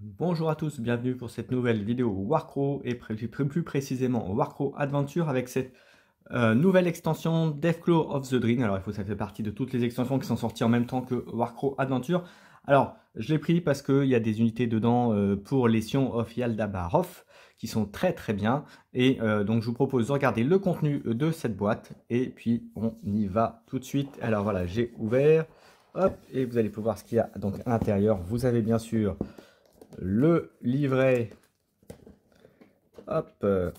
Bonjour à tous, bienvenue pour cette nouvelle vidéo Warcraft et plus précisément Warcraft Adventure avec cette nouvelle extension Deathclaw of the Dream. Alors il faut que ça fait partie de toutes les extensions qui sont sorties en même temps que Warcraft Adventure. Alors je l'ai pris parce qu'il y a des unités dedans pour les Sions of Yaldabaoth qui sont très bien et donc je vous propose de regarder le contenu de cette boîte et puis on y va tout de suite. Alors voilà, j'ai ouvert, hop, et vous allez pouvoir voir ce qu'il y a donc à l'intérieur. Vous avez bien sûr le livret, hop, le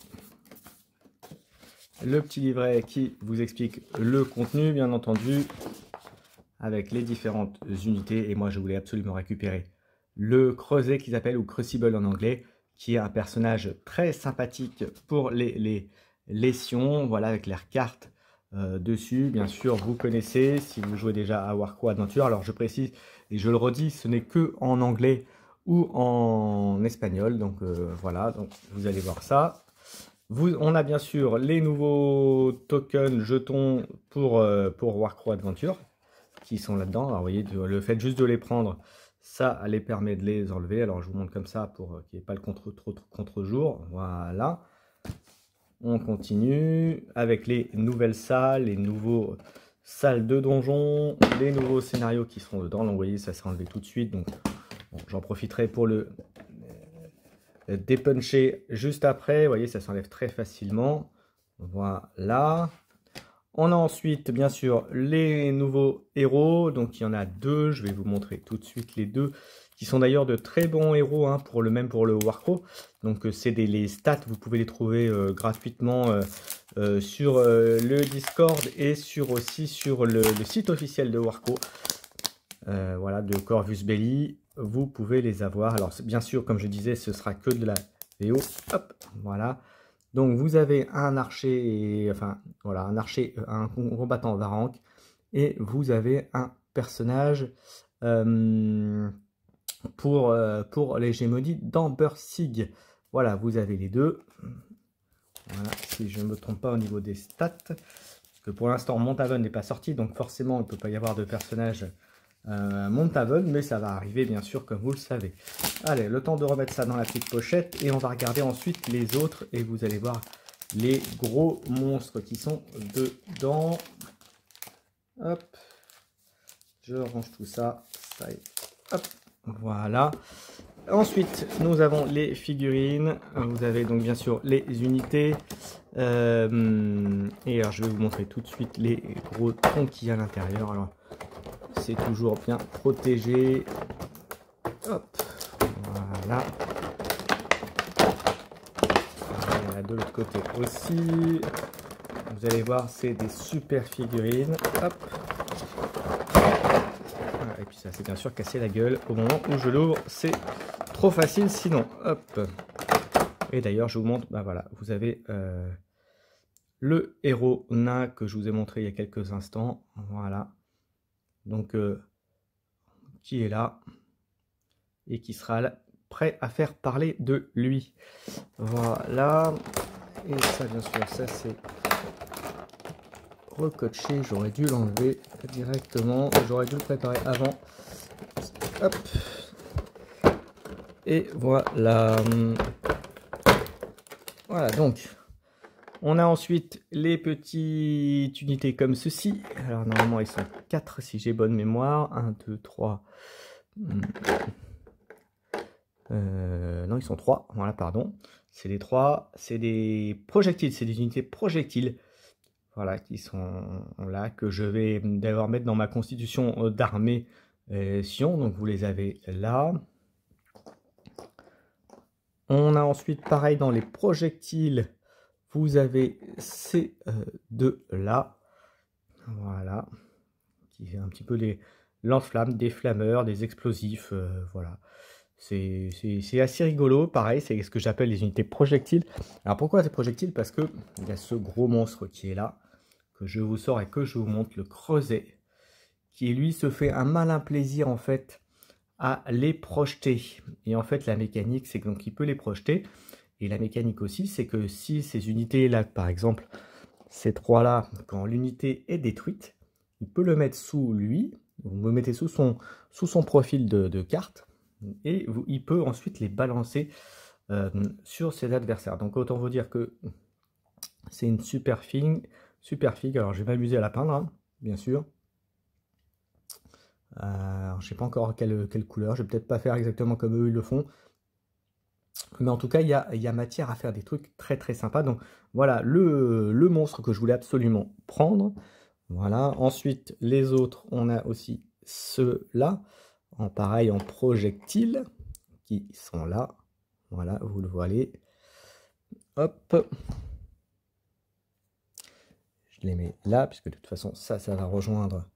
petit livret qui vous explique le contenu, bien entendu, avec les différentes unités. Et moi, je voulais absolument récupérer le creuset qu'ils appellent, ou crucible en anglais, qui est un personnage très sympathique pour les Sions, voilà, avec l'air carte dessus. Bien sûr, vous connaissez, si vous jouez déjà à Warcraft Adventure. Alors, je précise, et je le redis, ce n'est que en anglais ou en espagnol, donc voilà, donc vous allez voir ça. On a bien sûr les nouveaux tokens, jetons pour Warcraft Adventure, qui sont là-dedans. Alors vous voyez, le fait juste de les prendre, ça les permet de les enlever. Alors je vous montre comme ça pour qu'il n'y ait pas le contre-jour, voilà. On continue avec les nouvelles salles, les nouveaux salles de donjon, les nouveaux scénarios qui seront dedans. Donc vous voyez, ça s'est enlevé tout de suite, donc bon, j'en profiterai pour le dépuncher juste après. Vous voyez, ça s'enlève très facilement. Voilà. On a ensuite, bien sûr, les nouveaux héros. Donc, il y en a deux. Je vais vous montrer tout de suite les deux, qui sont d'ailleurs de très bons héros, hein, pour le Warcraft. Donc, c'est les stats. Vous pouvez les trouver gratuitement sur le Discord et aussi sur le site officiel de Warcraft. Voilà, de Corvus Belli, vous pouvez les avoir. Alors bien sûr, comme je disais, ce sera que de la VO. Hop, voilà. Donc vous avez un archer, enfin voilà, un archer, un combattant Varank, et vous avez un personnage pour l'hégémonie d'Ambersig. Voilà, vous avez les deux. Voilà, si je ne me trompe pas au niveau des stats. Parce que pour l'instant, Monthaven n'est pas sorti, donc forcément, il ne peut pas y avoir de personnage Monthaven, mais ça va arriver bien sûr, comme vous le savez. Allez, le temps de remettre ça dans la petite pochette et on va regarder ensuite les autres et vous allez voir les gros monstres qui sont dedans. Hop, je range tout ça, ça y est. Hop, voilà. Ensuite, nous avons les figurines. Vous avez donc bien sûr les unités. Et alors, je vais vous montrer tout de suite les gros troncs qu'il y a à l'intérieur. Alors, c'est toujours bien protégé. Hop, voilà. Il y en a de l'autre côté aussi. Vous allez voir, c'est des super figurines. Hop. Voilà, et puis ça, c'est bien sûr cassé la gueule au moment où je l'ouvre. C'est trop facile sinon. Hop. Et d'ailleurs, je vous montre, bah voilà, vous avez le héros nain que je vous ai montré il y a quelques instants. Voilà. Donc, qui est là et qui sera là, prêt à faire parler de lui. Voilà. Et ça, bien sûr, ça c'est recoaché. J'aurais dû l'enlever directement. J'aurais dû le préparer avant. Hop. Et voilà. Voilà, donc. On a ensuite les petites unités comme ceci. Alors normalement ils sont 4 si j'ai bonne mémoire. 1, 2, 3. Non, ils sont 3. Voilà, pardon. C'est les 3. C'est des projectiles. C'est des unités projectiles. Voilà, qui sont là. Que je vais d'ailleurs mettre dans ma constitution d'armée Sion. Donc vous les avez là. On a ensuite pareil dans les projectiles. Vous avez ces deux là, voilà, qui est un petit peu les lance-flammes, des flammeurs, des explosifs, voilà. C'est assez rigolo, pareil, c'est ce que j'appelle les unités projectiles. Alors pourquoi ces projectiles? Parce que il y a ce gros monstre qui est là, que je vous sors et que je vous montre, le creuset, qui lui se fait un malin plaisir en fait à les projeter. Et en fait la mécanique c'est donc il peut les projeter. Et la mécanique aussi, c'est que si ces unités-là, par exemple, ces trois-là, quand l'unité est détruite, il peut le mettre sous lui, vous me mettez sous son profil de carte, et il peut ensuite les balancer sur ses adversaires. Donc autant vous dire que c'est une super figue. Alors je vais m'amuser à la peindre, hein, bien sûr. Je sais pas encore quelle couleur, je vais peut-être pas faire exactement comme eux ils le font. Mais en tout cas, il y a matière à faire des trucs très très sympas. Donc voilà le monstre que je voulais absolument prendre. Voilà. Ensuite, les autres, on a aussi ceux-là, pareil en projectile, qui sont là. Voilà, vous le voyez. Hop. Je les mets là, puisque de toute façon, ça va rejoindre.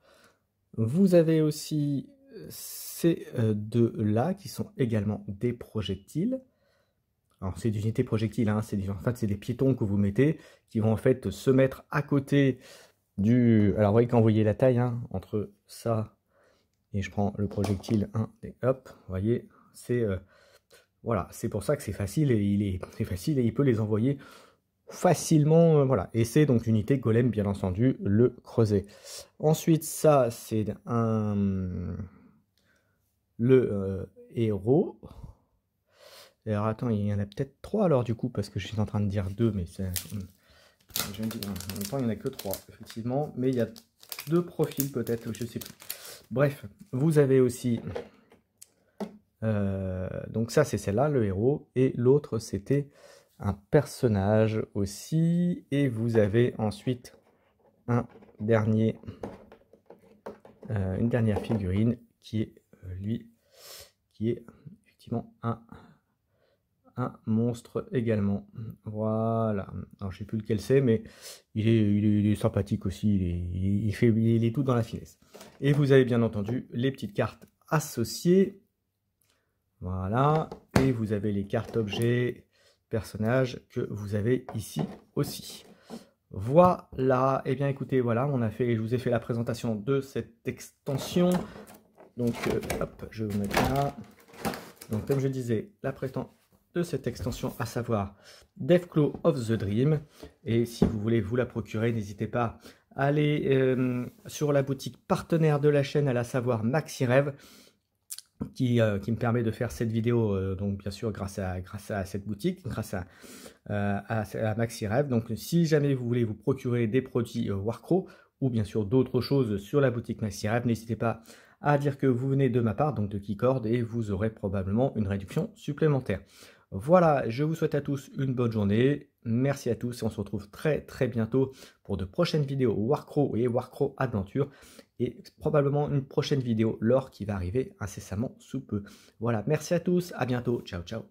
Vous avez aussi ces deux-là, qui sont également des projectiles. Alors, c'est d'unité projectile, hein, en fait, c'est des piétons que vous mettez, qui vont en fait se mettre à côté du... Alors, vous voyez, quand vous voyez la taille, hein, entre ça et je prends le projectile 1, et hop, vous voyez, c'est... voilà, c'est pour ça que c'est facile, et facile, et il peut les envoyer facilement, voilà. Et c'est donc l'unité golem, bien entendu, le creuset. Ensuite, ça, c'est le héros. Alors attends, il y en a peut-être 3 alors du coup, parce que je suis en train de dire 2, mais c'est... Je me dis, en même temps, il n'y en a que 3, effectivement. Mais il y a 2 profils peut-être, je ne sais plus. Bref, vous avez aussi... donc ça, c'est celle-là, le héros. Et l'autre, c'était un personnage aussi. Et vous avez ensuite un dernier... une dernière figurine qui est lui, qui est effectivement un monstre également. Voilà. Alors je sais plus lequel c'est, mais il est sympathique aussi. Il est tout dans la finesse. Et vous avez bien entendu les petites cartes associées. Voilà. Et vous avez les cartes objets personnages que vous avez ici aussi. Voilà. Et bien écoutez, voilà, je vous ai fait la présentation de cette extension. Donc hop, je vais vous mettre là. Donc comme je disais, la présentation de cette extension, à savoir Deathclaw of the Dream. Et si vous voulez vous la procurer, n'hésitez pas à aller sur la boutique partenaire de la chaîne, à savoir MaxiRêve, qui me permet de faire cette vidéo, donc bien sûr grâce à cette boutique, grâce à MaxiRêve. Donc si jamais vous voulez vous procurer des produits Warcraft, ou bien sûr d'autres choses sur la boutique MaxiRêve, n'hésitez pas à dire que vous venez de ma part, donc de Keycord, et vous aurez probablement une réduction supplémentaire. Voilà, je vous souhaite à tous une bonne journée. Merci à tous et on se retrouve très très bientôt pour de prochaines vidéos Warcraft et Warcraft Adventure, et probablement une prochaine vidéo lore qui va arriver incessamment sous peu. Voilà, merci à tous, à bientôt, ciao ciao.